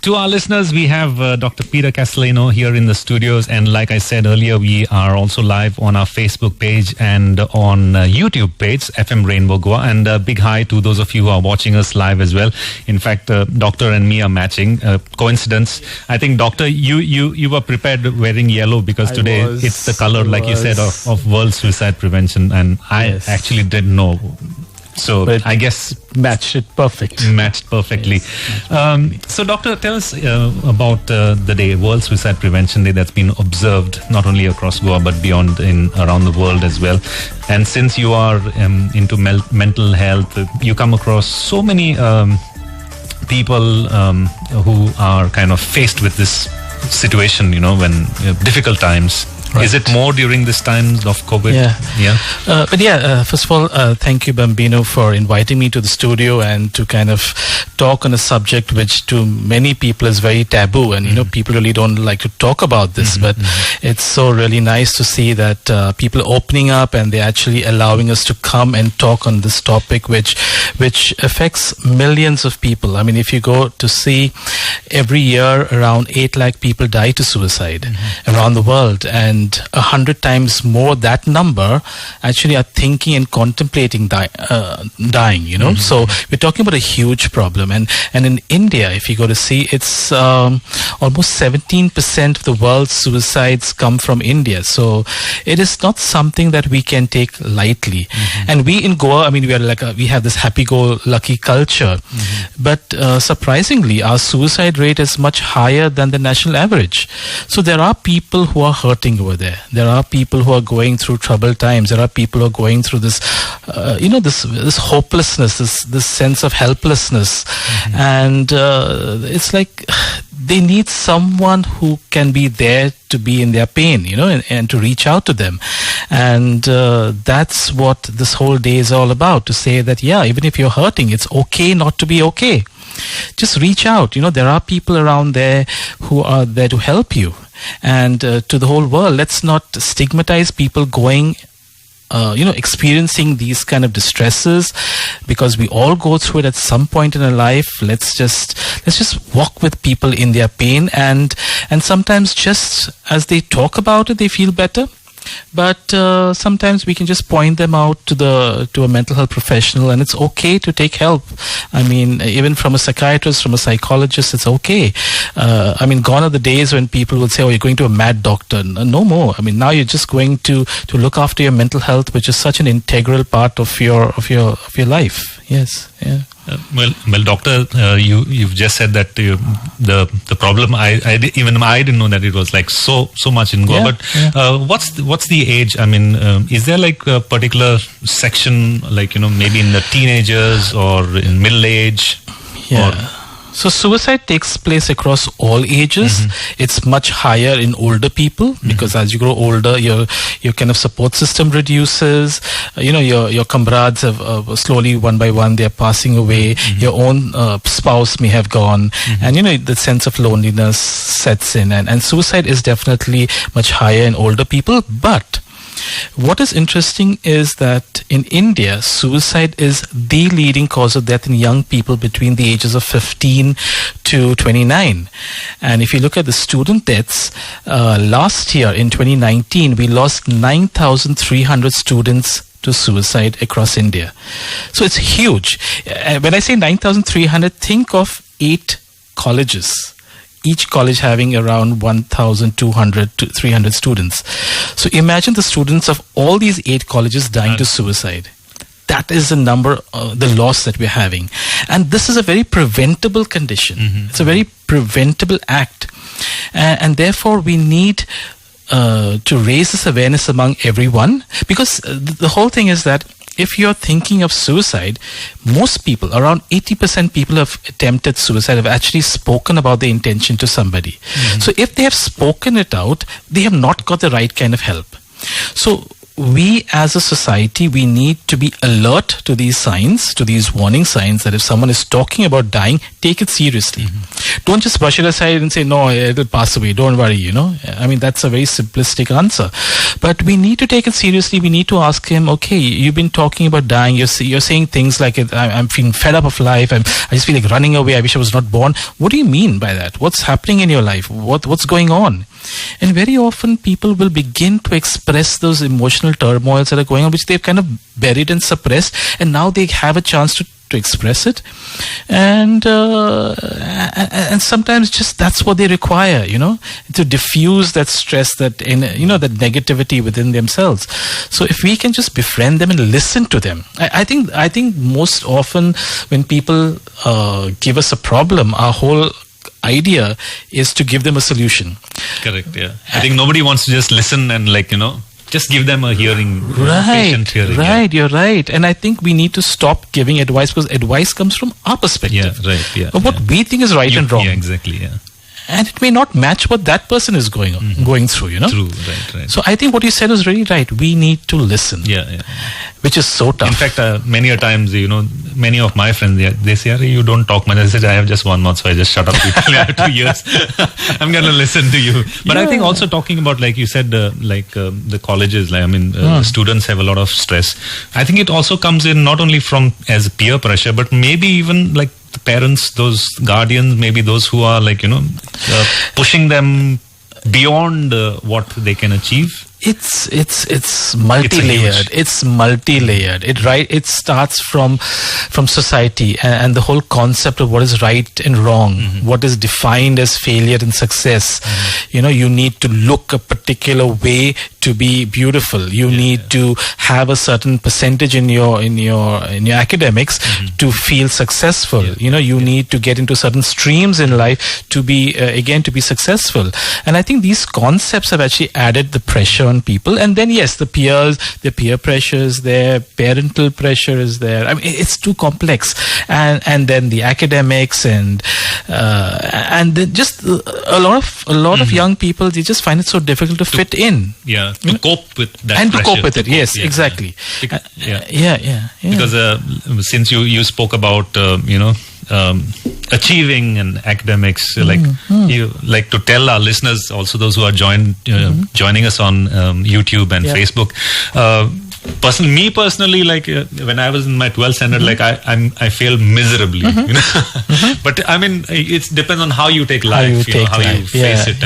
to our listeners, we have Dr. Peter Castelino here in the studios. And like I said earlier, we are also live on our Facebook page and on YouTube page, FM Rainbow Goa. And a big hi to those of you who are watching us live as well. In fact, Doctor and me are matching. Coincidence. I think, Doctor, you were prepared wearing yellow because today it's the color, like you said, of World Suicide Prevention. And I actually didn't know. So but I guess matched perfectly. Yes. So, Doctor, tell us about the day, World Suicide Prevention Day, that's been observed not only across Goa but beyond around the world as well. And since you are into mental health, you come across so many people who are kind of faced with this situation, when difficult times. Right. Is it more during this time of COVID? First of all, thank you, Bambino, for inviting me to the studio and to kind of talk on a subject which to many people is very taboo, and people really don't like to talk about this, but it's so really nice to see that people opening up and they're actually allowing us to come and talk on this topic which affects millions of people. I mean, if you go to see, every year around 8 lakh people die to suicide around the world, and 100 times more that number actually are thinking and contemplating dying, So we're talking about a huge problem, and in India, if you go to see, it's almost 17% of the world's suicides come from India. So it is not something that we can take lightly. And we in Goa, I mean, we have this happy-go-lucky culture, but surprisingly, our suicide rate is much higher than the national average. So there are people who are hurting over there. There are people who are going through troubled times. There are people who are going through this, this hopelessness, this sense of helplessness, and it's like they need someone who can be there to be in their pain, and to reach out to them. And that's what this whole day is all about, to say that, even if you're hurting, it's okay not to be okay. Just reach out. There are people around there who are there to help you. And to the whole world, let's not stigmatize people going experiencing these kind of distresses, because we all go through it at some point in our life. Let's just walk with people in their pain, and sometimes just as they talk about it, they feel better. But sometimes we can just point them out to a mental health professional, and it's okay to take help. I mean, even from a psychiatrist, from a psychologist, it's okay. I mean, gone are the days when people would say, "Oh, you're going to a mad doctor." No more. I mean, now you're just going to look after your mental health, which is such an integral part of your life. Yes. Yeah. Well, Doctor, you've just said that the problem. I didn't know that it was like so much in Goa. What's the age? I mean, is there like a particular section, like maybe in the teenagers or in middle age? So suicide takes place across all ages. It's much higher in older people, because as you grow older, your kind of support system reduces. Your comrades have slowly, one by one, they're passing away. Your own spouse may have gone, and the sense of loneliness sets in, and suicide is definitely much higher in older people. But what is interesting is that in India, suicide is the leading cause of death in young people between the ages of 15 to 29. And if you look at the student deaths, last year in 2019, we lost 9,300 students to suicide across India. So it's huge. When I say 9,300, think of 8 colleges. Each college having around 1,200 to 300 students. So imagine the students of all these 8 colleges dying to suicide. That is the number, the loss that we're having. And this is a very preventable condition. It's a very preventable act. And therefore we need to raise this awareness among everyone, because the whole thing is that if you're thinking of suicide, most people, around 80% people who have attempted suicide have actually spoken about their intention to somebody. So if they have spoken it out, they have not got the right kind of help. So we as a society, we need to be alert to these signs, to these warning signs, that if someone is talking about dying, take it seriously. Don't just brush it aside and say, no, it'll pass away, don't worry, I mean, that's a very simplistic answer. But we need to take it seriously. We need to ask him, okay, you've been talking about dying, you're saying things like, I'm feeling fed up of life, I just feel like running away, I wish I was not born. What do you mean by that? What's happening in your life? What's going on? And very often people will begin to express those emotional turmoils that are going on, which they've kind of buried and suppressed, and now they have a chance to express it, and sometimes just that's what they require, to diffuse that stress, that that negativity within themselves. So if we can just befriend them and listen to them, I think most often when people give us a problem, our whole idea is to give them a solution. Correct. Yeah, I think nobody wants to just listen and just give them a hearing, patient hearing. Right, you're right. And I think we need to stop giving advice, because advice comes from our perspective. Yeah, right. Yeah. Of what we think is right and wrong. Yeah, exactly. Yeah. And it may not match what that person is going through, True, right. So I think what you said was really right. We need to listen. Yeah. Which is so tough. In fact, many a times, many of my friends, they say, you don't talk much. I said, I have just one mouth, so I just shut up. People, I have 2 years. I'm going to listen to you. But I think also talking about, like you said, the colleges, students have a lot of stress. I think it also comes in not only from as peer pressure, but maybe even like the parents, those guardians, maybe those who are pushing them beyond what they can achieve. It's multi-layered. It's multi-layered. It starts from society and the whole concept of what is right and wrong, what is defined as failure and success. You need to look a particular way to be beautiful. You need to have a certain percentage in your academics to feel successful. You need to get into certain streams in life to be to be successful. And I think these concepts have actually added the pressure on people. And then yes, the peer pressures there, parental pressure is there. I mean, it's too complex. And then the academics and then just a lot of young people, they just find it so difficult to fit in. Yeah, to cope with that and pressure. To cope with it. Yes, exactly. Because since you spoke about achieving and academics, you like to tell our listeners, also those who are joining us on YouTube and Facebook. Personally, when I was in my 12th standard, I failed miserably. But I mean, it depends on how you take life, how you face it.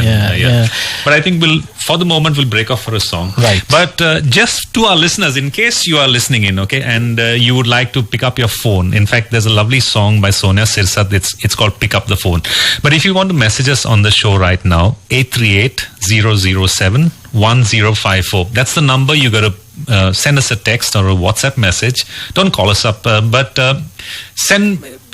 But I think for the moment, we'll break off for a song. Right. But just to our listeners, in case you are listening in, and you would like to pick up your phone. In fact, there's a lovely song by Sonia Sirsat. It's called Pick Up the Phone. But if you want to message us on the show right now, 838-007-1054. That's the number. You got to send us a text or a WhatsApp message. Don't call us up, but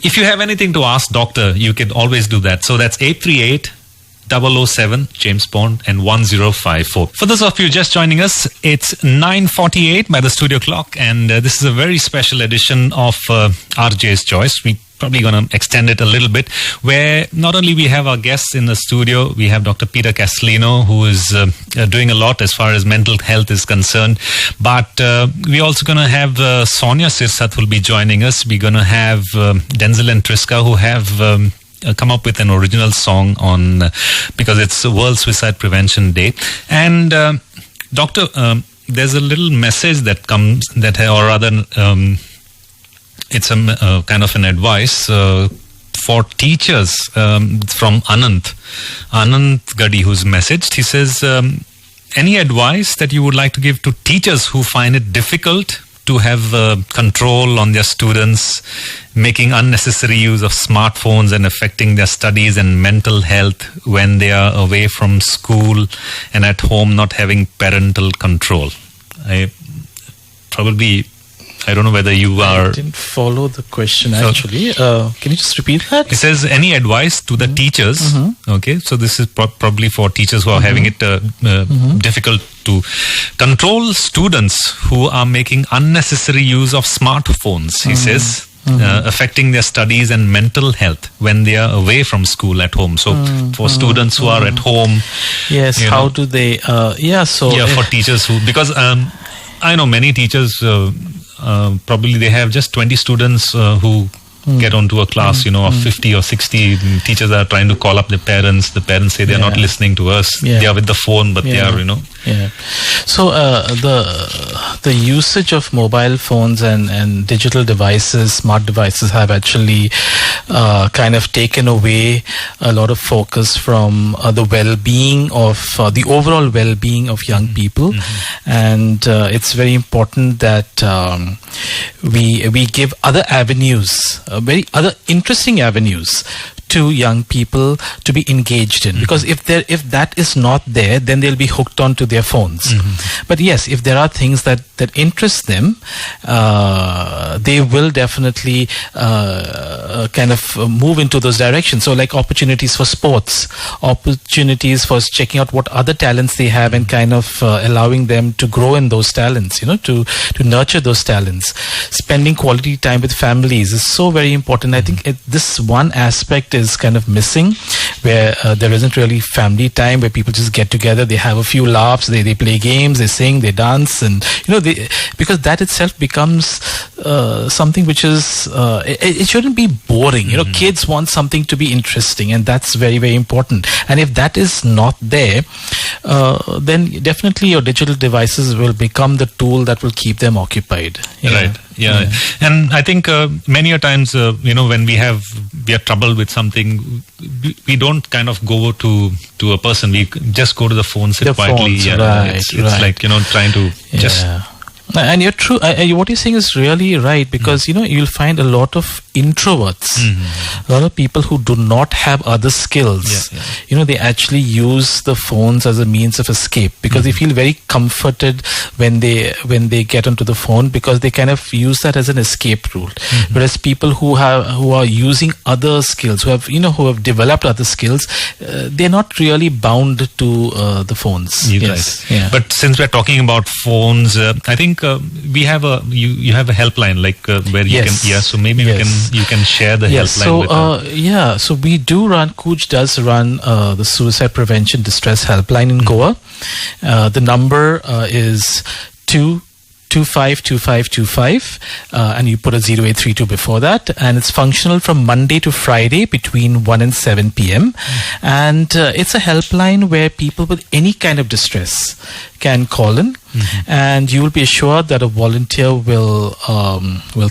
if you have anything to ask Doctor, you can always do that. So that's 838-007 James Bond and 1054. For those of you just joining us, it's 9:48 by the studio clock, and this is a very special edition of RJ's Choice. We probably going to extend it a little bit, where not only we have our guests in the studio, we have Dr. Peter Castelino, who is doing a lot as far as mental health is concerned, but we're also going to have Sonia Sirsat who will be joining us. We're going to have Denzel and Triska, who have come up with an original song because it's World Suicide Prevention Day. And Doctor, there's a little message that comes it's a kind of an advice for teachers from Anant Gadi, who's messaged. He says, any advice that you would like to give to teachers who find it difficult to have control on their students, making unnecessary use of smartphones and affecting their studies and mental health when they are away from school and at home, not having parental control? I don't know whether you are... I didn't follow the question actually. Can you just repeat that? It says, any advice to the teachers? Okay, so this is probably for teachers who are having it difficult to control students who are making unnecessary use of smartphones, he says, affecting their studies and mental health when they are away from school at home. So for students who are at home... Yes, how do they... for teachers who... Because... I know many teachers, probably they have just 20 students who get onto a class, of 50 or 60. Teachers are trying to call up their parents. The parents say they're not listening to us. They are with the phone, but they are, Yeah. So the usage of mobile phones and digital devices, smart devices, have actually kind of taken away a lot of focus from the well-being of the overall well-being of young people, and it's very important that we give other avenues, very other interesting avenues to young people to be engaged in, because if that is not there, then they'll be hooked onto their phones. But yes, if there are things that interest them, they will definitely kind of move into those directions. So like opportunities for sports, opportunities for checking out what other talents they have, and kind of allowing them to grow in those talents, to nurture those talents. Spending quality time with families is so very important. I think this one aspect is kind of missing, where there isn't really family time, where people just get together, they have a few laughs, they play games, they sing, they dance, and because that itself becomes something which is it shouldn't be boring. Kids want something to be interesting, and that's very, very important. And if that is not there, then definitely your digital devices will become the tool that will keep them occupied. Right. Yeah. And I think many a times, when we are troubled with something, we don't kind of go to a person. We just go to the phone, sit quietly. Phones, it's like, trying to just... And you're true. What you're saying is really right, because you'll find a lot of introverts, a lot of people who do not have other skills. They actually use the phones as a means of escape, because they feel very comforted when they get onto the phone, because they kind of use that as an escape route. Whereas people who are using other skills, who have developed other skills, they're not really bound to the phones. Yes. Yeah. But since we're talking about phones, I think we have you have a helpline, like where you can, so maybe you can share the helpline with us. So we do run, COOJ does run the suicide prevention distress helpline in Goa. The number is 252525, and you put a 0832 before that, and it's functional from Monday to Friday between 1 and 7 p.m. And it's a helpline where people with any kind of distress can call in, and you will be assured that a volunteer will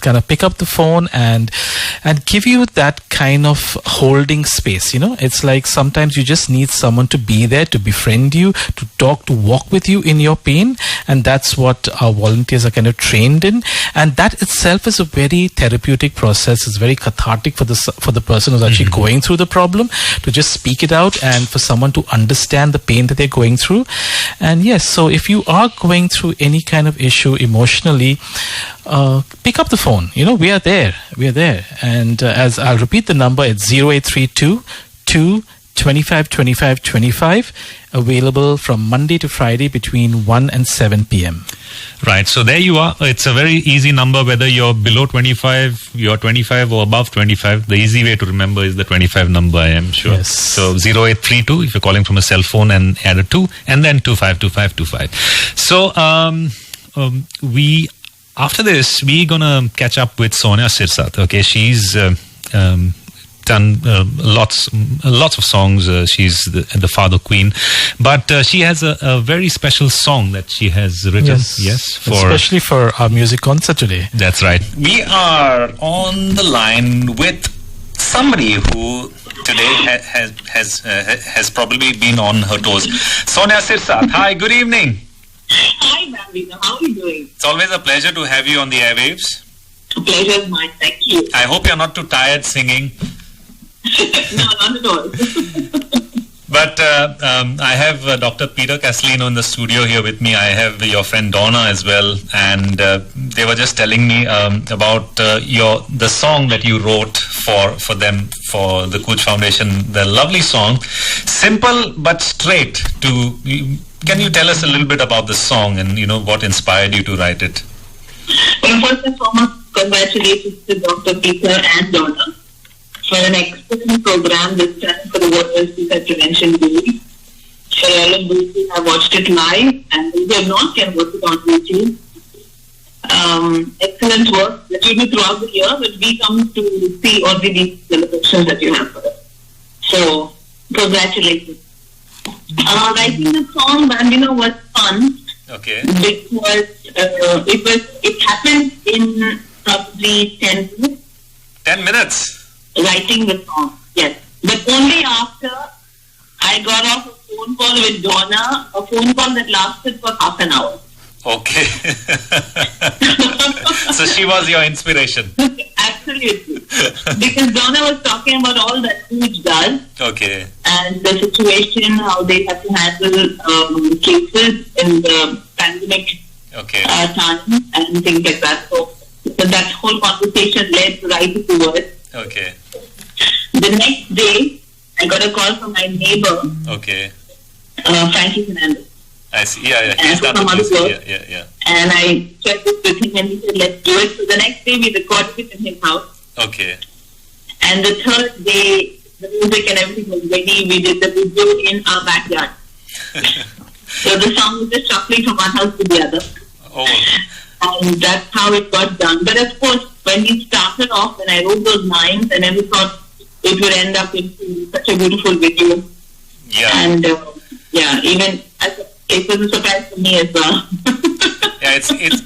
kind of pick up the phone and give you that kind of holding space. It's like sometimes you just need someone to be there, to befriend you, to talk, to walk with you in your pain, and that's what our volunteers are kind of trained in. And that itself is a very therapeutic process. It's very cathartic for the person who's actually going through the problem, to just speak it out, and for someone to understand the pain that they're going through. And yes, so if you are going through any kind of issue emotionally, pick up the phone. We are there. And as I'll repeat the number, it's 0832 225 25 25, available from Monday to Friday between 1 and 7 p.m. Right. So there you are. It's a very easy number, whether you're below 25, you're 25 or above 25. The easy way to remember is the 25 number, I am sure. Yes. So 0832 if you're calling from a cell phone, and add a 2, and then 252525. So after this, we're going to catch up with Sonia Sirsat. Okay. She's done lots of songs. She's the Father Queen, but she has a very special song that she has written. Especially for our music concert today. That's right. We are on the line with somebody who today has probably been on her toes. Sonia Sirsat. Hi, good evening. Hi, Bambino. How are you doing? It's always a pleasure to have you on the airwaves. The pleasure is mine. Thank you. I hope you're not too tired singing. No, not at all. But I have Dr. Peter Castelino in the studio here with me. I have your friend Donna as well, and they were just telling me about the song that you wrote for them, for the COOJ Foundation. The lovely song, simple but straight. Can you tell us a little bit about the song and what inspired you to write it? Well, first and foremost, congratulations to Dr. Peter and Donna for an excellent program this time for the World Suicide Prevention Day. For all of those who have watched it live, and those who have not, can watch it on YouTube. excellent work that you do throughout the year, but we come to see all the celebrations that you have for us. So, congratulations. Writing the song Bambino was fun. Okay. Because it happened in probably 10 minutes. 10 minutes? Writing the song, yes. But only after I got off a phone call with Donna, a phone call that lasted for half an hour. Okay. So she was your inspiration. Absolutely. Because Donna was talking about all that COOJ does. Okay. And the situation, how they have to handle cases in the pandemic time and things like that. So that whole conversation led right to it. Okay. The next day, I got a call from my neighbor. Okay. Frankie Fernandez. I see. Yeah. He's done the music. Yeah. And I checked it with him and he said, let's do it. So the next day we recorded it in his house. Okay. And the third day, the music and everything was ready. We did the video in our backyard. So the song was just shuffling from one house to the other. Oh. And that's how it got done. But of course, when we started off, when I wrote those lines, I never thought it would end up into such a beautiful video. Yeah. And even it was a surprise for me as well. Yeah,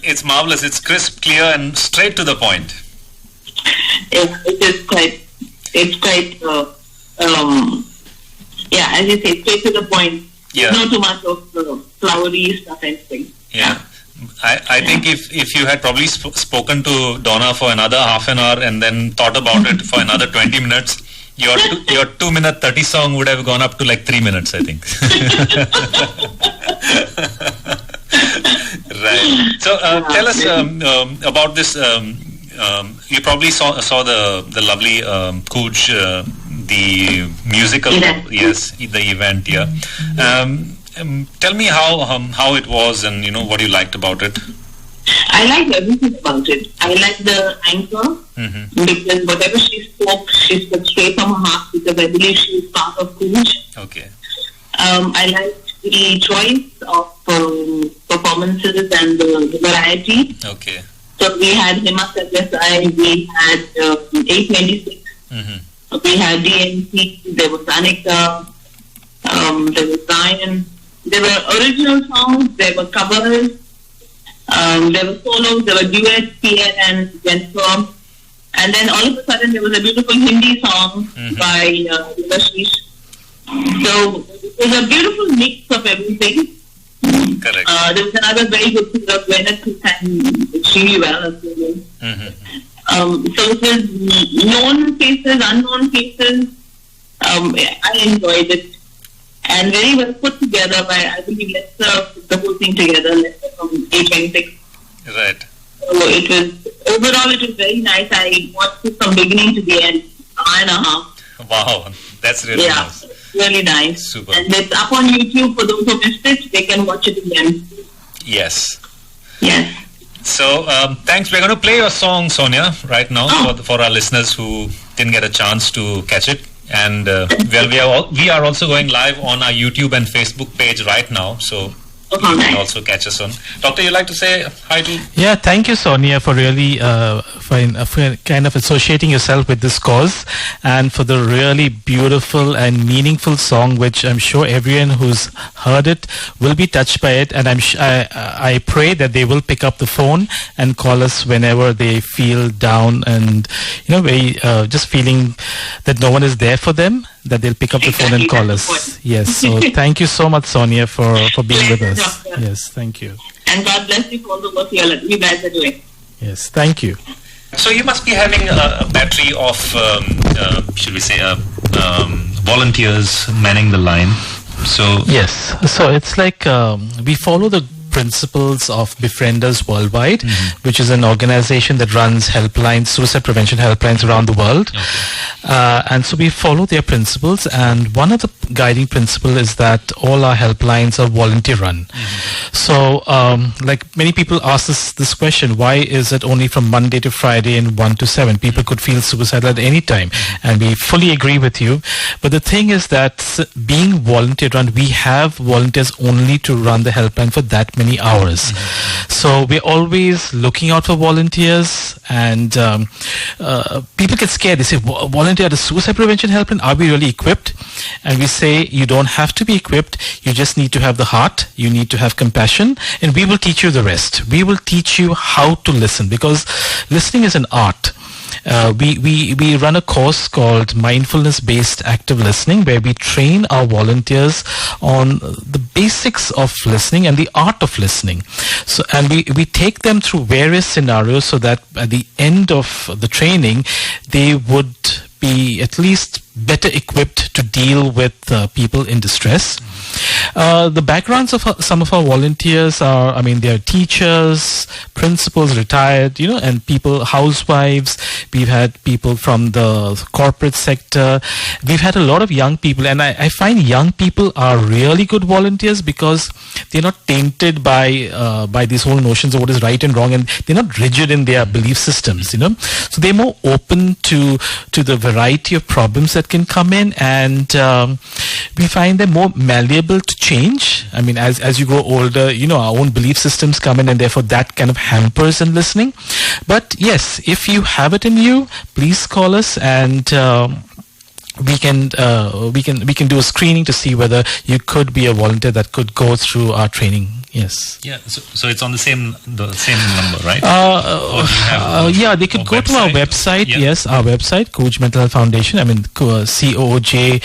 it's marvelous. It's crisp, clear, and straight to the point. It's quite, as you say, straight to the point. Yeah. Not too much of flowery stuff and things. Yeah. I think if you had probably spoken to Donna for another half an hour and then thought about it for another 20 minutes, your 2-minute 30 song would have gone up to like 3 minutes, I think. Right. So tell us about this. You probably saw the lovely COOJ, the musical, yes, the event. Yeah. Tell me how it was and what you liked about it. I liked everything about it. I liked the anchor because whatever she spoke straight from her heart because I believe she is part of COOJ. Okay. I liked the choice of performances and the variety. Okay. So we had Hima Satyasai, we had 826, we had DNC, there was Anika, there was Zion. There were original songs, there were covers, there were solos, there were duets, Pierre and Jennifer. And then all of a sudden there was a beautiful Hindi song by Yashish. So it was a beautiful mix of everything. Correct. There was another very good singer, Gwyneth, who sang extremely well as well. So it was known faces, unknown faces. I enjoyed it. And very well put together by, I believe, Lester put the whole thing together, Lester from A26. Right. So overall it was very nice. I watched it from beginning to the end, hour and a half. Wow, that's really nice. Really nice. Super. And it's up on YouTube for those who missed it. They can watch it again. Yes. Yes. So thanks. We're going to play your song, Sonia, right now for our listeners who didn't get a chance to catch it. And we are also going live on our YouTube and Facebook page right now. So you can also catch us on. Doctor, you'd like to say hi to? Yeah, thank you, Sonia, for really for kind of associating yourself with this cause and for the really beautiful and meaningful song, which I'm sure everyone who's heard it will be touched by it. And I pray that they will pick up the phone and call us whenever they feel down and just feeling that no one is there for them, that they'll pick up the phone and call us. Yes. So thank you so much, Sonia, for being with us. Yes, thank you. And God bless you for all the work you guys are doing. Yes, thank you. So you must be having a battery of, should we say, volunteers manning the line. So yes, so it's like we follow the principles of Befrienders Worldwide, which is an organization that runs helplines, suicide prevention helplines around the world. And so we follow their principles, and one of the guiding principle is that all our helplines are volunteer run. So like many people ask this question, why is it only from Monday to Friday and 1 to 7? People could feel suicidal at any time, and we fully agree with you. But the thing is that being volunteer run, we have volunteers only to run the helpline for that many many hours. So we're always looking out for volunteers, and people get scared. They say, volunteer at the suicide prevention helpline, are we really equipped? And we say, you don't have to be equipped. You just need to have the heart. You need to have compassion, and we will teach you the rest. We will teach you how to listen, because listening is an art. We run a course called Mindfulness-Based Active Listening, where we train our volunteers on the basics of listening and the art of listening. So, and we take them through various scenarios so that at the end of the training, they would be at least better equipped to deal with people in distress. The backgrounds of some of our volunteers are, they're teachers, principals, retired, and people, housewives. We've had people from the corporate sector. We've had a lot of young people, and I find young people are really good volunteers because they're not tainted by these whole notions of what is right and wrong, and they're not rigid in their belief systems, So they're more open to the variety of problems that can come in, and we find them more malleable to change. As you grow older, our own belief systems come in, and therefore that kind of hampers in listening. But yes, if you have it in you, please call us, and we can do a screening to see whether you could be a volunteer that could go through our training. Yes. Yeah. So it's on the same number, right? Yeah, they could go to our website. Yeah. Yes, our website, COOJ Mental Health Foundation. COOJ.co.in,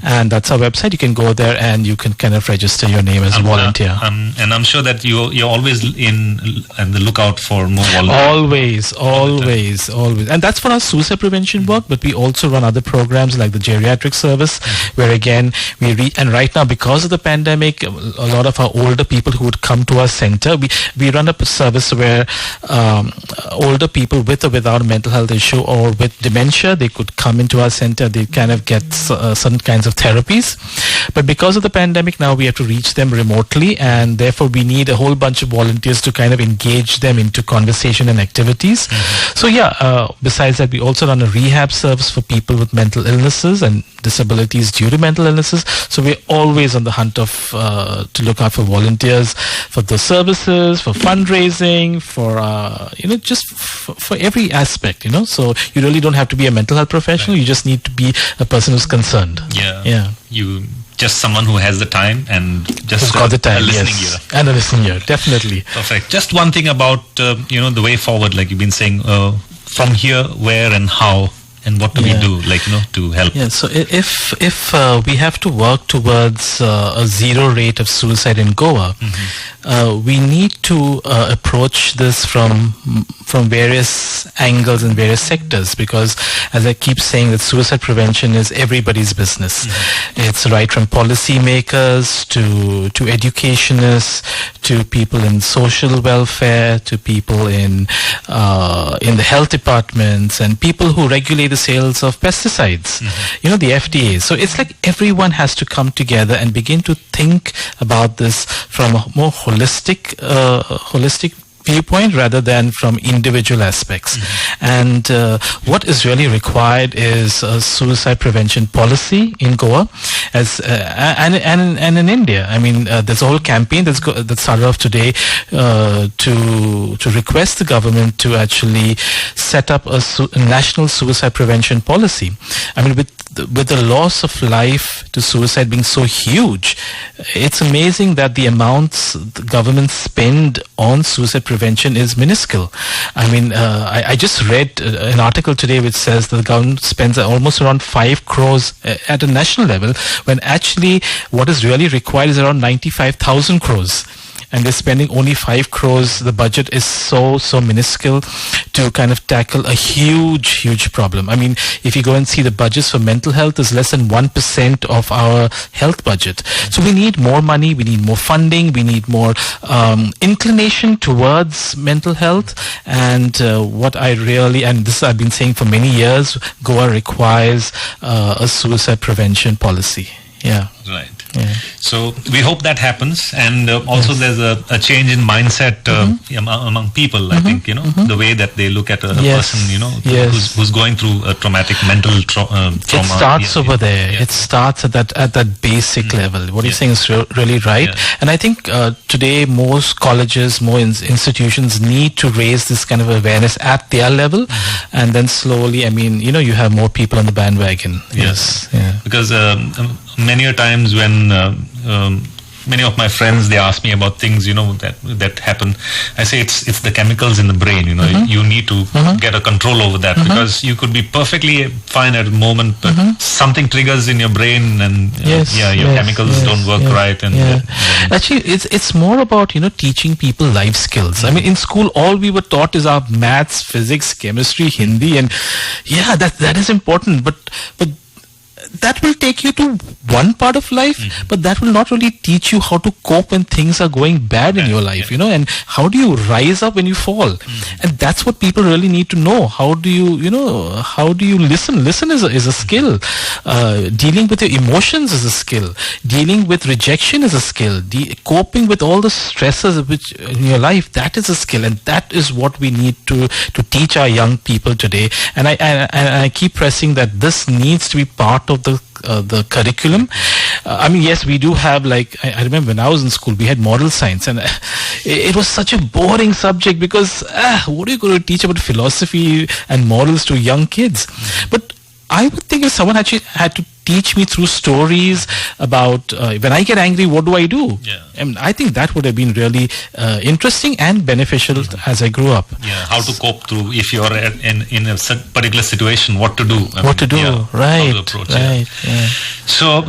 and that's our website. You can go there and you can kind of register your name as a volunteer. And I'm sure that you're always in the lookout for more volunteers. Always. And that's for our suicide prevention work. But we also run other programs like the geriatric service, where again we reach. And right now, because of the pandemic, a lot of our older people who would come to our center, we run a service where older people with or without a mental health issue or with dementia, they could come into our center. They kind of get certain kinds of therapies. But because of the pandemic, now we have to reach them remotely, and therefore we need a whole bunch of volunteers to kind of engage them into conversation and activities. So besides that, we also run a rehab service for people with mental illnesses and disabilities due to mental illnesses. So we're always on the hunt of to look out for volunteers for the services, for fundraising, for just for every aspect. So you really don't have to be a mental health professional. Right. You just need to be a person who's concerned. Yeah. You just someone who has the time and just got the time, a listening ear. And a listening ear, definitely. Perfect. Just one thing about the way forward, like you've been saying, from here, where and how. And what do we do, to help? Yeah, so if we have to work towards a zero rate of suicide in Goa, we need to approach this from various angles and various sectors, because as I keep saying, that suicide prevention is everybody's business. It's right from policymakers to educationists, to people in social welfare, to people in the health departments, and people who regulate the sales of pesticides, the FDA. So it's like everyone has to come together and begin to think about this from a more holistic viewpoint rather than from individual aspects. And what is really required is a suicide prevention policy in Goa, and in India. There's a whole campaign that started off today to request the government to actually set up a national suicide prevention policy. With the loss of life to suicide being so huge, it's amazing that the amounts the government spend on suicide prevention is minuscule. I just read an article today which says that the government spends almost around 5 crores at a national level, when actually what is really required is around 95,000 crores. And they're spending only 5 crores. The budget is so minuscule to kind of tackle a huge problem. If you go and see the budgets for mental health, is less than 1% of our health budget. So we need more money, we need more funding, we need more inclination towards mental health. And what I really, and this I've been saying for many years, Goa requires a suicide prevention policy. Yeah. Right. Yeah. So we hope that happens, and also there's a change in mindset among people. I think the way that they look at a person, who's going through a traumatic mental trauma. It starts over there. It starts at that basic level. What you're saying is really right, and I think today most colleges, more institutions need to raise this kind of awareness at their level, and then slowly, you have more people on the bandwagon. Yes. Yeah. Because many a times when many of my friends, they ask me about things that happen, I say it's the chemicals in the brain. You need to get a control over that, because you could be perfectly fine at the moment, but something triggers in your brain, and your chemicals don't work right. And actually it's more about teaching people life skills. In school all we were taught is our maths, physics, chemistry, Hindi, and that is important, but that will take you to one part of life, but that will not really teach you how to cope when things are going bad in your life, and how do you rise up when you fall. And that's what people really need to know. How do you listen? Listen is a skill. Dealing with your emotions is a skill. Dealing with rejection is a skill. Coping with all the stresses which in your life, that is a skill, and that is what we need to teach our young people today. And I keep pressing that this needs to be part of the curriculum. Yes, we do have, I remember when I was in school, we had moral science, and it was such a boring subject, because what are you going to teach about philosophy and morals to young kids? But I would think if someone actually had to teach me through stories about when I get angry, what do I do? I think that would have been really interesting and beneficial as I grew up. How to cope through if you're in a particular situation, what to do. Right. How to approach, right. So,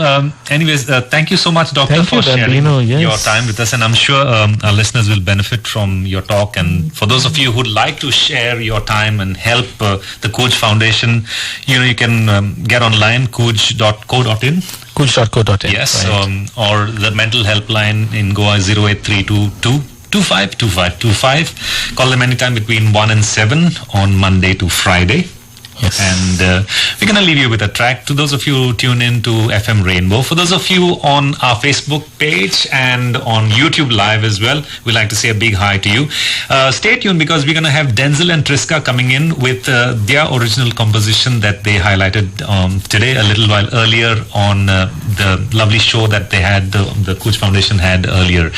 anyways, thank you so much, Doctor, for sharing your time with us, and I'm sure our listeners will benefit from your talk. And for those of you who'd like to share your time and help the COOJ Foundation, you can get online, COOJ.co.in. COOJ.co.in. Yes, right. Or the mental helpline in Goa is 08322 252525. Call them anytime between 1 and 7 on Monday to Friday. Yes. And we're going to leave you with a track. To those of you who tune in to FM Rainbow, for those of you on our Facebook page and on YouTube Live as well, we'd like to say a big hi to you. Stay tuned, because we're going to have Denzel and Triska coming in with their original composition that they highlighted today, a little while earlier, on the lovely show that they had, the COOJ Foundation had earlier.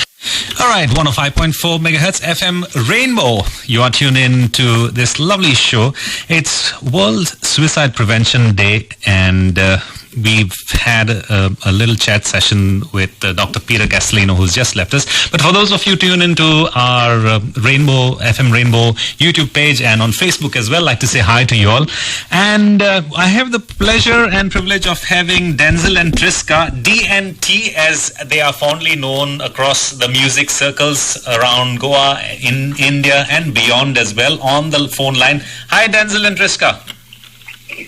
All right, 105.4 megahertz FM Rainbow. You are tuned in to this lovely show. It's World Suicide Prevention Day, and we've had a little chat session with Dr. Peter Castelino, who's just left us. But for those of you tuned into our FM Rainbow YouTube page and on Facebook as well, I'd like to say hi to you all. And I have the pleasure and privilege of having Denzel and Triska, DNT as they are fondly known across the music circles around Goa, in India and beyond as well, on the phone line. Hi, Denzel and Triska.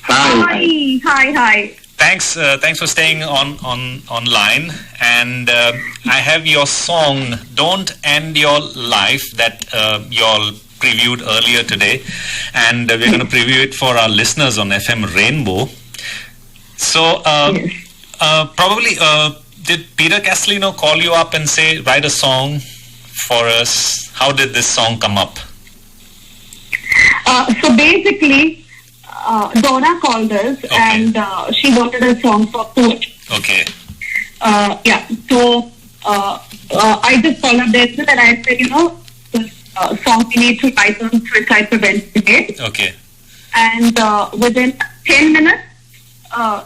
Hi. Thanks for staying online. And I have your song "Don't End Your Life" that you all previewed earlier today, and we're going to preview it for our listeners on FM Rainbow. So probably did Peter Castelino call you up and say, write a song for us? How did this song come up? So basically, Donna called us, and she wanted a song for COOJ. Okay. So I just called up there and I said, this song we need to write on suicide prevention day. Okay. And within 10 minutes,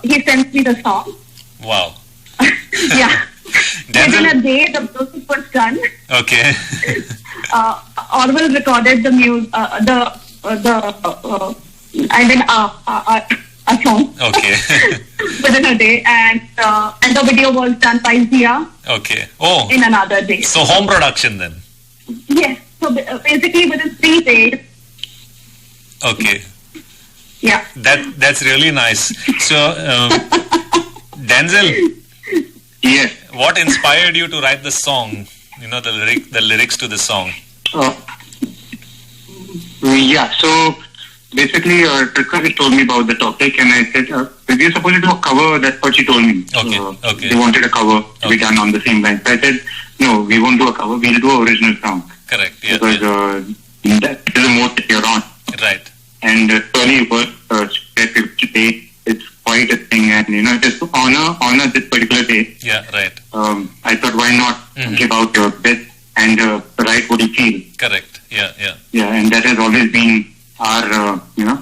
he sent me the song. Wow. Yeah. Within a day, the music was done. Okay. Orwell recorded the music, a song. Okay. Within a day, and the video was done by Zia. Okay. Oh. In another day. So home production then. Yes. So basically within 3 days. Okay. Yeah. That's really nice. So Denzel. Yes. What inspired you to write the song? The lyrics to the song. Yeah. So basically, Triska just told me about the topic, and I said, we're supposed to do a cover. That's what she told me. Okay. They wanted a cover to be done on the same line. So I said, no, we won't do a cover. We'll do an original song. Correct. Yeah. Because that is the mode that you're on. Right. And Tony was today. It's quite a thing, and just to honor this particular day. Yeah. Right. I thought, why not give out your best and write what you feel. Correct. Yeah. Yeah, and that has always been our your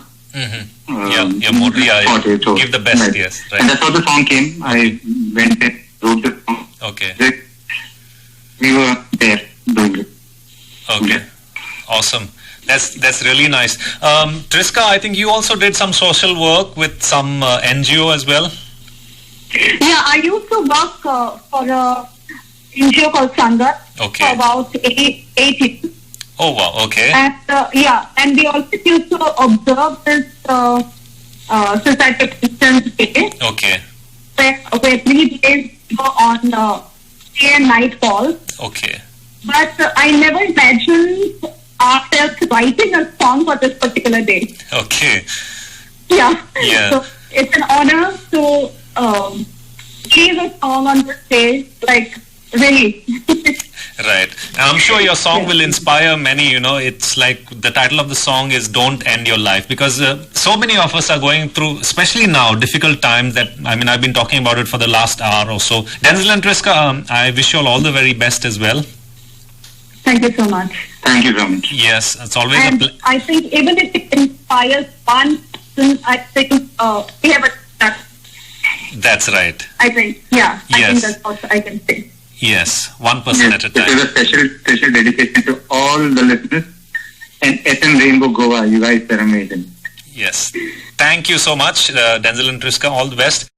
motto. Yeah. So, give the best. right. Yes. Right. And that's how the song came. I went there, wrote the song. Okay. We were there doing it. Okay. Yeah. Awesome. That's really nice. Triska, I think you also did some social work with some NGO as well. Yeah, I used to work for a NGO called Sangha Okay. for about 8 years. Oh wow. Okay. And and we also used to observe this Society of Christians Day, Okay. where 3 days go on day and night calls. Okay. But I never imagined ourselves writing a song for this particular day. Okay. Yeah. Yeah. So it's an honor to give a song on the stage, like really. Right. And I'm sure your song will inspire many, it's like the title of the song is Don't End Your Life, because so many of us are going through, especially now, difficult times that, I've been talking about it for the last hour or so. Denzel and Triska, I wish you all the very best as well. Thank you so much. Thank you so much. Yes, it's always a And pleasure. I think even if it inspires one person, I think we have a start. That's right. I think, yeah. I Yes. think that's what I can say. Yes, 1% at a This time. is a special dedication to all the listeners. And FM Rainbow Goa, you guys are amazing. Yes. Thank you so much, Denzel and Triska. All the best.